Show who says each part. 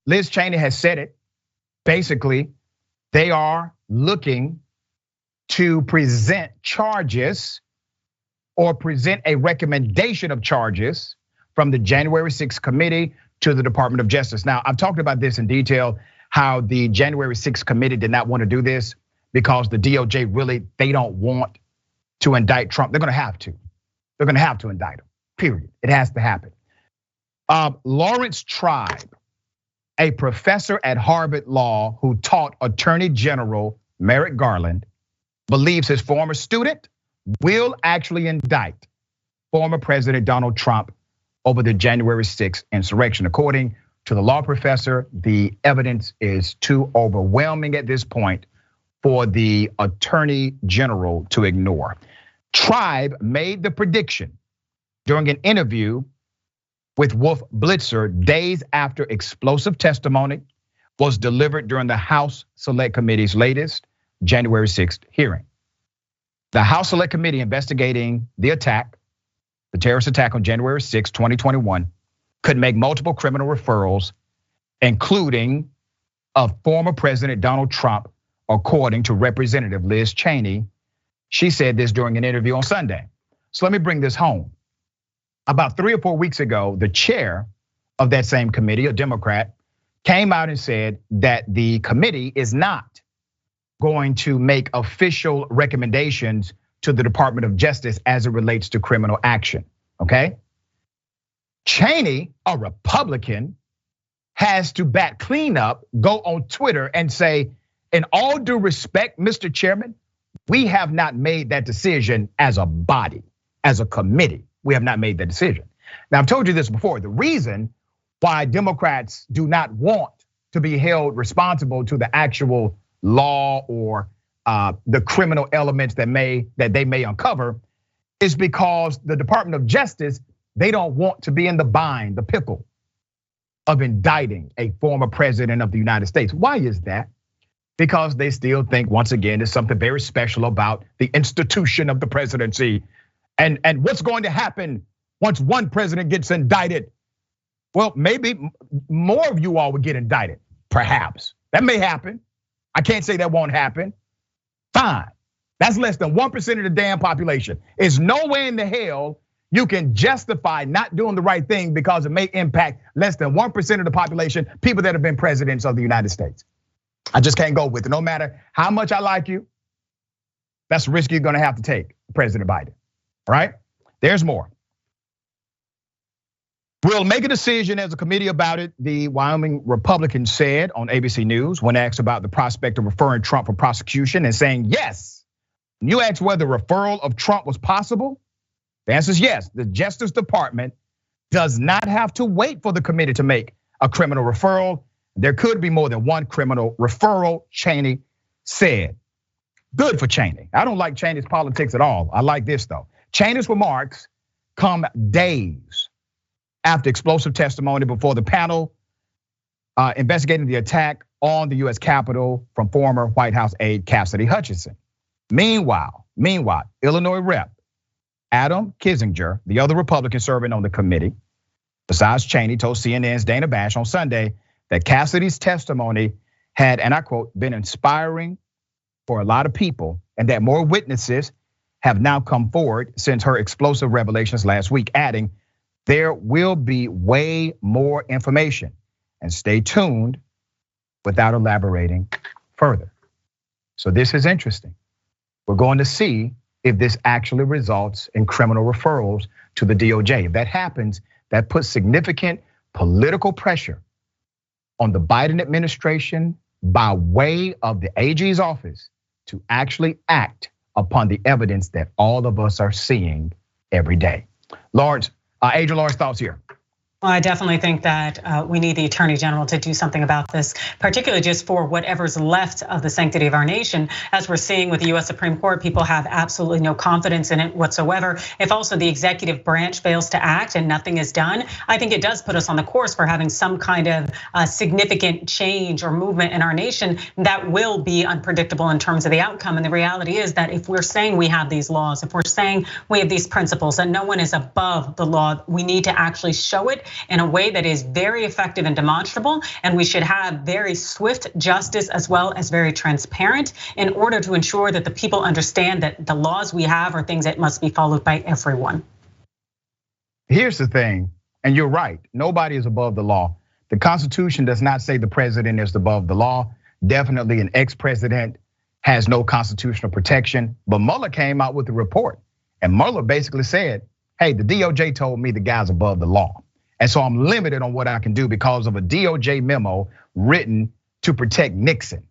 Speaker 1: Liz Cheney has said it. Basically, they are looking to present charges or present a recommendation of charges from the January 6th committee to the Department of Justice. Now, I've talked about this in detail, how the January 6th committee did not want to do this because the DOJ really, they don't want to indict Trump. They're gonna have to. They're gonna have to indict him, period. It has to happen. Lawrence Tribe, a professor at Harvard Law who taught Attorney General Merrick Garland, believes his former student will actually indict former President Donald Trump over the January 6th insurrection. According to the law professor, the evidence is too overwhelming at this point for the Attorney General to ignore. Tribe made the prediction during an interview with Wolf Blitzer days after explosive testimony was delivered during the House Select Committee's latest January 6th hearing. The House Select Committee investigating the attack, the terrorist attack on January 6, 2021, could make multiple criminal referrals, including of former President Donald Trump, according to Representative Liz Cheney. She said this during an interview on Sunday. So let me bring this home. About 3 or 4 weeks ago, the chair of that same committee, a Democrat, came out and said that the committee is not going to make official recommendations to the Department of Justice as it relates to criminal action, okay? Cheney, a Republican, has to bat cleanup, go on Twitter and say, in all due respect, Mr. Chairman, we have not made that decision as a body, as a committee. We have not made that decision. Now, I've told you this before. The reason why Democrats do not want to be held responsible to the actual law or the criminal elements that they may uncover is because the Department of Justice, they don't want to be in the bind, the pickle of indicting a former president of the United States. Why is that? Because they still think, once again, there's something very special about the institution of the presidency. And what's going to happen once one president gets indicted? Well, maybe more of you all would get indicted, perhaps. That may happen. I can't say that won't happen. Fine. That's less than 1% of the damn population. There's no way in the hell you can justify not doing the right thing because it may impact less than 1% of the population, people that have been presidents of the United States. I just can't go with it. No matter how much I like you, that's a risk you're gonna have to take, President Biden, right? There's more. We'll make a decision as a committee about it, the Wyoming Republican said on ABC News when asked about the prospect of referring Trump for prosecution and saying yes. When you asked whether referral of Trump was possible, the answer is yes. The Justice Department does not have to wait for the committee to make a criminal referral. There could be more than one criminal referral, Cheney said. Good for Cheney. I don't like Cheney's politics at all. I like this though. Cheney's remarks come days after explosive testimony before the panel investigating the attack on the US Capitol from former White House aide Cassidy Hutchinson. Meanwhile, Illinois Rep. Adam Kinzinger, the other Republican serving on the committee, besides Cheney, told CNN's Dana Bash on Sunday that Cassidy's testimony had, and I quote, been inspiring for a lot of people, and that more witnesses have now come forward since her explosive revelations last week, adding, there will be way more information, and stay tuned without elaborating further. So this is interesting. We're going to see if this actually results in criminal referrals to the DOJ. If that happens, that puts significant political pressure on the Biden administration by way of the AG's office to actually act upon the evidence that all of us are seeing every day. Lawrence, Adrienne, Lawrence, thoughts here.
Speaker 2: Well, I definitely think that we need the Attorney General to do something about this, particularly just for whatever's left of the sanctity of our nation. As we're seeing with the US Supreme Court, people have absolutely no confidence in it whatsoever. If also the executive branch fails to act and nothing is done, I think it does put us on the course for having some kind of significant change or movement in our nation that will be unpredictable in terms of the outcome. And the reality is that if we're saying we have these laws, if we're saying we have these principles, that no one is above the law, we need to actually show it in a way that is very effective and demonstrable. And we should have very swift justice as well as very transparent in order to ensure that the people understand that the laws we have are things that must be followed by everyone.
Speaker 1: Here's the thing, and you're right, nobody is above the law. The Constitution does not say the president is above the law. Definitely an ex-president has no constitutional protection. But Mueller came out with a report, and Mueller basically said, hey, the DOJ told me the guy's above the law. And so I'm limited on what I can do because of a DOJ memo written to protect Nixon.